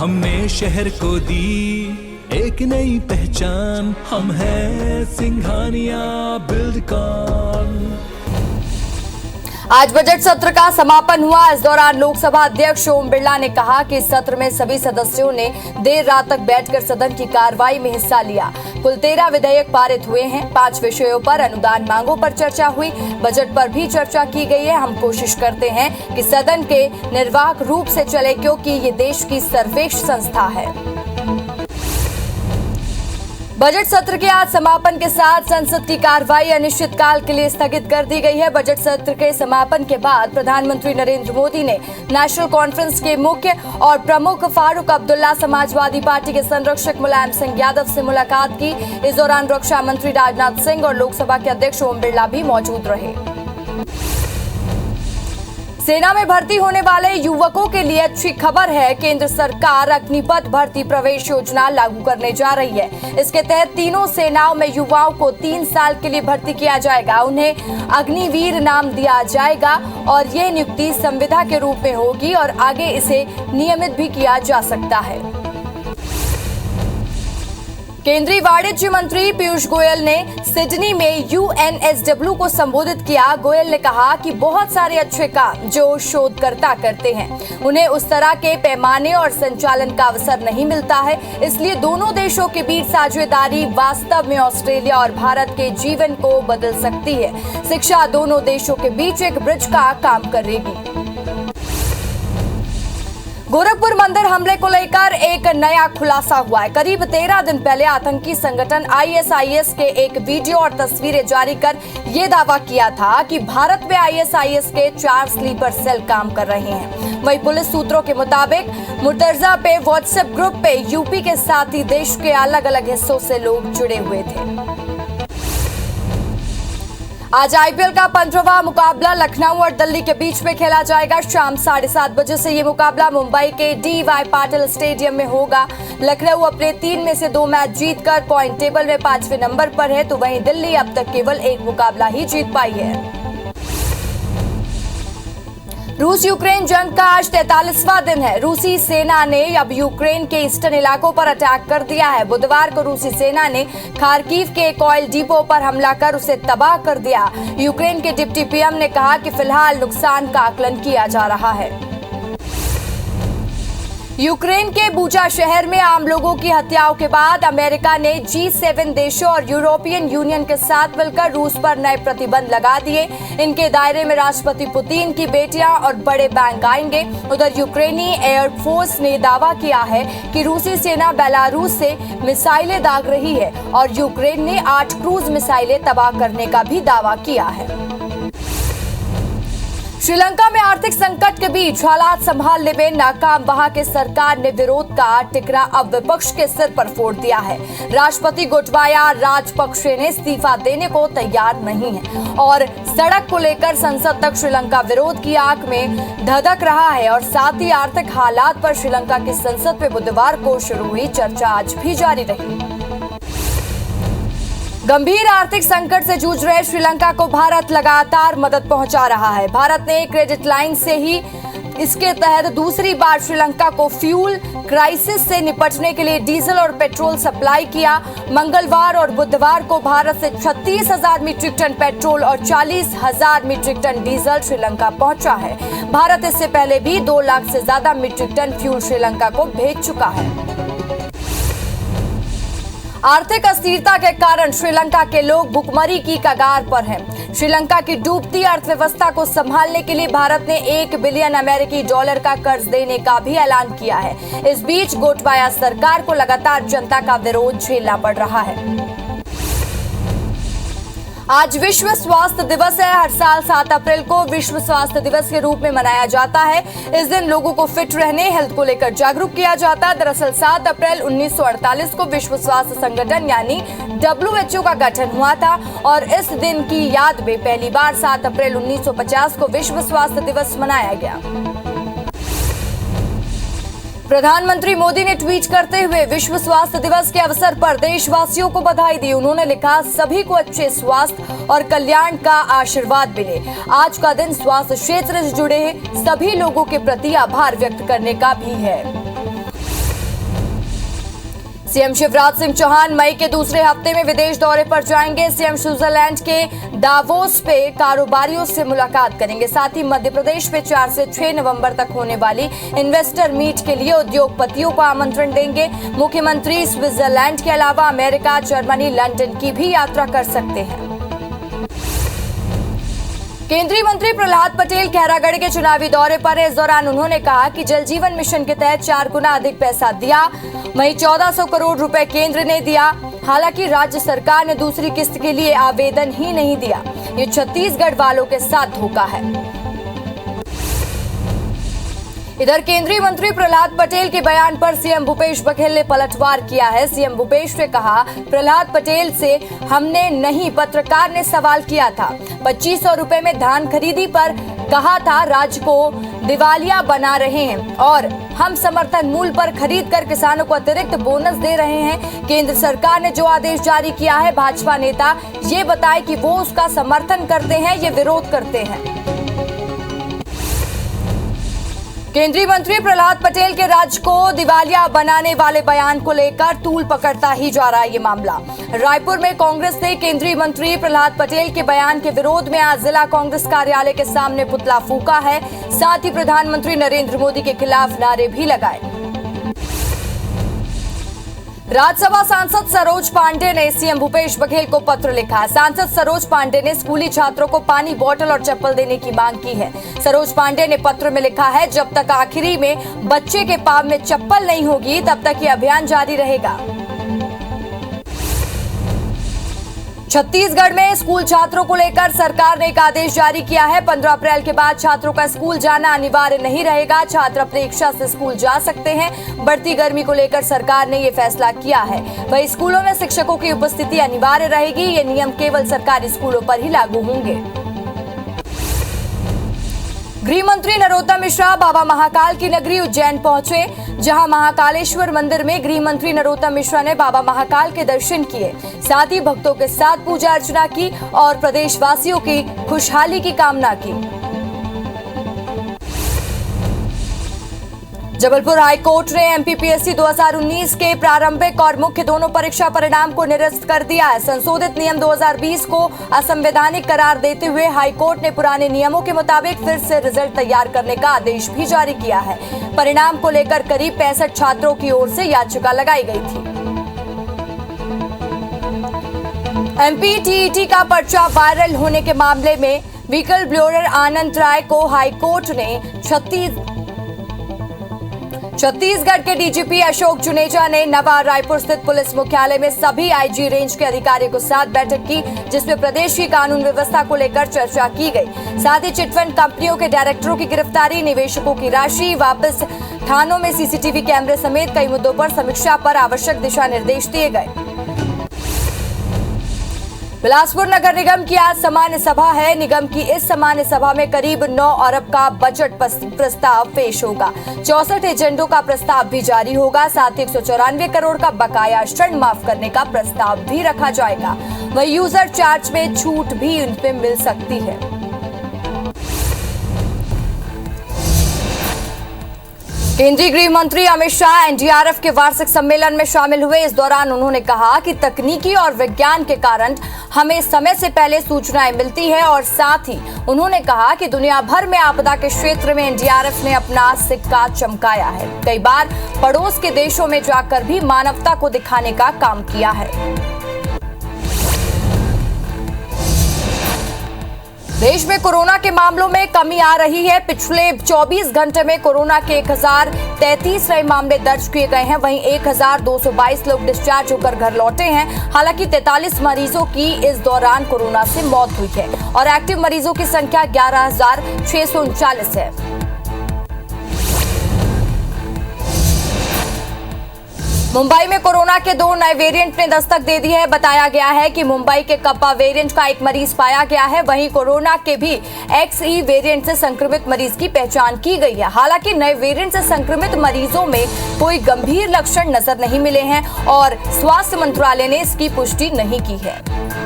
हमने शहर को दी एक नई पहचान, हम हैं सिंघानिया बिल्डकॉन। आज बजट सत्र का समापन हुआ। इस दौरान लोकसभा अध्यक्ष ओम बिरला ने कहा कि इस सत्र में सभी सदस्यों ने देर रात तक बैठकर सदन की कार्रवाई में हिस्सा लिया। कुल 13 विधेयक पारित हुए हैं। 5 विषयों पर अनुदान मांगों पर चर्चा हुई। बजट पर भी चर्चा की गई है। हम कोशिश करते हैं कि सदन के निर्वाहक रूप से चले, क्योंकि ये देश की सर्वश्रेष्ठ संस्था है। बजट सत्र के आज समापन के साथ संसद की कार्रवाई अनिश्चितकाल के लिए स्थगित कर दी गई है। बजट सत्र के समापन के बाद प्रधानमंत्री नरेंद्र मोदी ने नेशनल कॉन्फ्रेंस के मुख्य और प्रमुख फारूक अब्दुल्ला, समाजवादी पार्टी के संरक्षक मुलायम सिंह यादव से मुलाकात की। इस दौरान रक्षा मंत्री राजनाथ सिंह और लोकसभा के अध्यक्ष ओम बिरला भी मौजूद रहे। सेना में भर्ती होने वाले युवकों के लिए अच्छी खबर है। केंद्र सरकार अग्निपथ भर्ती प्रवेश योजना लागू करने जा रही है। इसके तहत तीनों सेनाओं में युवाओं को 3 साल के लिए भर्ती किया जाएगा। उन्हें अग्निवीर नाम दिया जाएगा और यह नियुक्ति संविदा के रूप में होगी और आगे इसे नियमित भी किया जा सकता है। केंद्रीय वाणिज्य मंत्री पीयूष गोयल ने सिडनी में UNSW को संबोधित किया। गोयल ने कहा कि बहुत सारे अच्छे काम जो शोधकर्ता करते हैं, उन्हें उस तरह के पैमाने और संचालन का अवसर नहीं मिलता है। इसलिए दोनों देशों के बीच साझेदारी वास्तव में ऑस्ट्रेलिया और भारत के जीवन को बदल सकती है। शिक्षा दोनों देशों के बीच एक ब्रिज का काम करेगी। गोरखपुर मंदिर हमले को लेकर एक नया खुलासा हुआ है। करीब 13 दिन पहले आतंकी संगठन ISIS के एक वीडियो और तस्वीरें जारी कर यह दावा किया था कि भारत में ISIS के 4 स्लीपर सेल काम कर रहे हैं। वहीं पुलिस सूत्रों के मुताबिक मुर्तजा पे व्हाट्सएप ग्रुप पे यूपी के साथ ही देश के अलग अलग हिस्सों से लोग जुड़े हुए थे। आज IPL का 15वां मुकाबला लखनऊ और दिल्ली के बीच में खेला जाएगा। शाम 7:30 बजे से ये मुकाबला मुंबई के DY पाटिल स्टेडियम में होगा। लखनऊ अपने 3 में से 2 मैच जीतकर पॉइंट टेबल में 5वें नंबर पर है, तो वहीं दिल्ली अब तक केवल एक मुकाबला ही जीत पाई है। रूस यूक्रेन जंग का आज 43वां दिन है। रूसी सेना ने अब यूक्रेन के ईस्टर्न इलाकों पर अटैक कर दिया है। बुधवार को रूसी सेना ने खार्किव के एक ऑयल डिपो पर हमला कर उसे तबाह कर दिया। यूक्रेन के डिप्टी PM ने कहा कि फिलहाल नुकसान का आकलन किया जा रहा है। यूक्रेन के बूचा शहर में आम लोगों की हत्याओं के बाद अमेरिका ने G7 देशों और यूरोपियन यूनियन के साथ मिलकर रूस पर नए प्रतिबंध लगा दिए। इनके दायरे में राष्ट्रपति पुतिन की बेटियां और बड़े बैंक आएंगे। उधर यूक्रेनी एयरफोर्स ने दावा किया है कि रूसी सेना बेलारूस से मिसाइलें दाग रही है और यूक्रेन ने 8 क्रूज मिसाइलें तबाह करने का भी दावा किया है। श्रीलंका में आर्थिक संकट के बीच हालात संभालने में नाकाम वहां के सरकार ने विरोध का टिकरा अब विपक्ष के सिर पर फोड़ दिया है। राष्ट्रपति गोटबाया राजपक्षे ने इस्तीफा देने को तैयार नहीं है और सड़क को लेकर संसद तक श्रीलंका विरोध की आग में धधक रहा है और साथ ही आर्थिक हालात पर श्रीलंका की संसद में बुधवार को शुरू हुई चर्चा आज भी जारी रही। गंभीर आर्थिक संकट से जूझ रहे श्रीलंका को भारत लगातार मदद पहुंचा रहा है। भारत ने क्रेडिट लाइन से ही इसके तहत दूसरी बार श्रीलंका को फ्यूल क्राइसिस से निपटने के लिए डीजल और पेट्रोल सप्लाई किया। मंगलवार और बुधवार को भारत से 36,000 मीट्रिक टन पेट्रोल और 40,000 मीट्रिक टन डीजल श्रीलंका पहुंचा है। भारत इससे पहले भी 2 लाख से ज्यादा मीट्रिक टन फ्यूल श्रीलंका को भेज चुका है। आर्थिक अस्थिरता के कारण श्रीलंका के लोग भुखमरी की कगार पर हैं। श्रीलंका की डूबती अर्थव्यवस्था को संभालने के लिए भारत ने $1 बिलियन अमेरिकी डॉलर का कर्ज देने का भी ऐलान किया है। इस बीच गोटबाया सरकार को लगातार जनता का विरोध झेलना पड़ रहा है। आज विश्व स्वास्थ्य दिवस है। हर साल 7 अप्रैल को विश्व स्वास्थ्य दिवस के रूप में मनाया जाता है। इस दिन लोगों को फिट रहने, हेल्थ को लेकर जागरूक किया जाता है। दरअसल 7 अप्रैल 1948 को विश्व स्वास्थ्य संगठन यानी WHO का गठन हुआ था और इस दिन की याद में पहली बार 7 अप्रैल 1950 को विश्व स्वास्थ्य दिवस मनाया गया। प्रधानमंत्री मोदी ने ट्वीट करते हुए विश्व स्वास्थ्य दिवस के अवसर पर देशवासियों को बधाई दी। उन्होंने लिखा, सभी को अच्छे स्वास्थ्य और कल्याण का आशीर्वाद मिले। आज का दिन स्वास्थ्य क्षेत्र से जुड़े सभी लोगों के प्रति आभार व्यक्त करने का भी है। सीएम शिवराज सिंह चौहान मई के दूसरे हफ्ते में विदेश दौरे पर जाएंगे। सीएम स्विट्जरलैंड के दावोस पे कारोबारियों से मुलाकात करेंगे। साथ ही मध्य प्रदेश में 4 से 6 नवंबर तक होने वाली इन्वेस्टर मीट के लिए उद्योगपतियों को आमंत्रण देंगे। मुख्यमंत्री स्विट्जरलैंड के अलावा अमेरिका, जर्मनी, लंदन की भी यात्रा कर सकते हैं। केंद्रीय मंत्री प्रहलाद पटेल खैरागढ़ के चुनावी दौरे पर इस दौरान उन्होंने कहा कि जल जीवन मिशन के तहत 4 गुना अधिक पैसा दिया। वहीं 1400 करोड़ रुपए केंद्र ने दिया। हालांकि राज्य सरकार ने दूसरी किस्त के लिए आवेदन ही नहीं दिया। ये छत्तीसगढ़ वालों के साथ धोखा है। इधर केंद्रीय मंत्री प्रहलाद पटेल के बयान पर सीएम भूपेश बघेल ने पलटवार किया है। सीएम भूपेश ने कहा, प्रहलाद पटेल से हमने नहीं, पत्रकार ने सवाल किया था। 2500 रुपए में धान खरीदी पर कहा था राज्य को दिवालिया बना रहे हैं और हम समर्थन मूल्य पर खरीद कर किसानों को अतिरिक्त बोनस दे रहे हैं। केंद्र सरकार ने जो आदेश जारी किया है, भाजपा नेता ये बताए कि वो उसका समर्थन करते हैं, ये विरोध करते हैं। केंद्रीय मंत्री प्रहलाद पटेल के राज्य को दिवालिया बनाने वाले बयान को लेकर तूल पकड़ता ही जा रहा है ये मामला। रायपुर में कांग्रेस ने केंद्रीय मंत्री प्रहलाद पटेल के बयान के विरोध में आज जिला कांग्रेस कार्यालय के सामने पुतला फूंका है। साथ ही प्रधानमंत्री नरेंद्र मोदी के खिलाफ नारे भी लगाए। राज्यसभा सांसद सरोज पांडे ने सीएम भूपेश बघेल को पत्र लिखा। सांसद सरोज पांडे ने स्कूली छात्रों को पानी बोतल और चप्पल देने की मांग की है। सरोज पांडे ने पत्र में लिखा है, जब तक आखिरी में बच्चे के पाँव में चप्पल नहीं होगी तब तक ये अभियान जारी रहेगा। छत्तीसगढ़ में स्कूल छात्रों को लेकर सरकार ने एक आदेश जारी किया है। 15 अप्रैल के बाद छात्रों का स्कूल जाना अनिवार्य नहीं रहेगा। छात्र अपनी इच्छा से स्कूल जा सकते हैं। बढ़ती गर्मी को लेकर सरकार ने ये फैसला किया है। वहीं स्कूलों में शिक्षकों की उपस्थिति अनिवार्य रहेगी। ये नियम केवल सरकारी स्कूलों पर ही लागू होंगे। गृह मंत्री नरोत्तम मिश्रा बाबा महाकाल की नगरी उज्जैन पहुंचे, जहां महाकालेश्वर मंदिर में गृह मंत्री नरोत्तम मिश्रा ने बाबा महाकाल के दर्शन किए। साथ ही भक्तों के साथ पूजा अर्चना की और प्रदेशवासियों की खुशहाली की कामना की। जबलपुर हाईकोर्ट ने एमपीपीएससी 2019 के प्रारंभिक और मुख्य दोनों परीक्षा परिणाम को निरस्त कर दिया है। संशोधित नियम 2020 को असंवैधानिक करार देते हुए हाईकोर्ट ने पुराने नियमों के मुताबिक फिर से रिजल्ट तैयार करने का आदेश भी जारी किया है। परिणाम को लेकर करीब 65 छात्रों की ओर से याचिका लगाई गई थी। एमपीटीईटी का पर्चा वायरल होने के मामले में व्हीकल ब्लोअर आनंद राय को हाईकोर्ट ने छत्तीसगढ़ के डीजीपी अशोक जुनेजा ने नवा रायपुर स्थित पुलिस मुख्यालय में सभी आईजी रेंज के अधिकारियों के साथ बैठक की, जिसमें प्रदेश की कानून व्यवस्था को लेकर चर्चा की गई। साथ ही चिटफंड कंपनियों के डायरेक्टरों की गिरफ्तारी, निवेशकों की राशि वापस, थानों में सीसीटीवी कैमरे समेत कई मुद्दों पर समीक्षा पर आवश्यक दिशा निर्देश दिए गए। बिलासपुर नगर निगम की आज सामान्य सभा है। निगम की इस सामान्य सभा में करीब 9 अरब का बजट प्रस्ताव पेश होगा। 64 एजेंडों का प्रस्ताव भी जारी होगा। साथ ही 194 करोड़ का बकाया ऋण माफ करने का प्रस्ताव भी रखा जाएगा। वही यूजर चार्ज में छूट भी उन पे मिल सकती है। केंद्रीय गृह मंत्री अमित शाह एनडीआरएफ के वार्षिक सम्मेलन में शामिल हुए। इस दौरान उन्होंने कहा कि तकनीकी और विज्ञान के कारण हमें समय से पहले सूचनाएं मिलती है और साथ ही उन्होंने कहा कि दुनिया भर में आपदा के क्षेत्र में एनडीआरएफ ने अपना सिक्का चमकाया है। कई बार पड़ोस के देशों में जाकर भी मानवता को दिखाने का काम किया है। देश में कोरोना के मामलों में कमी आ रही है। पिछले 24 घंटे में कोरोना के 1033 नए मामले दर्ज किए गए हैं। वहीं 1222 लोग डिस्चार्ज होकर घर लौटे हैं। हालांकि 43 मरीजों की इस दौरान कोरोना से मौत हुई है और एक्टिव मरीजों की संख्या 11,639 है। मुंबई में कोरोना के 2 नए वेरिएंट ने दस्तक दे दी है। बताया गया है कि मुंबई के कप्पा वेरिएंट का एक मरीज पाया गया है। वहीं कोरोना के भी XE वेरिएंट से संक्रमित मरीज की पहचान की गई है। हालांकि नए वेरिएंट से संक्रमित मरीजों में कोई गंभीर लक्षण नजर नहीं मिले हैं और स्वास्थ्य मंत्रालय ने इसकी पुष्टि नहीं की है।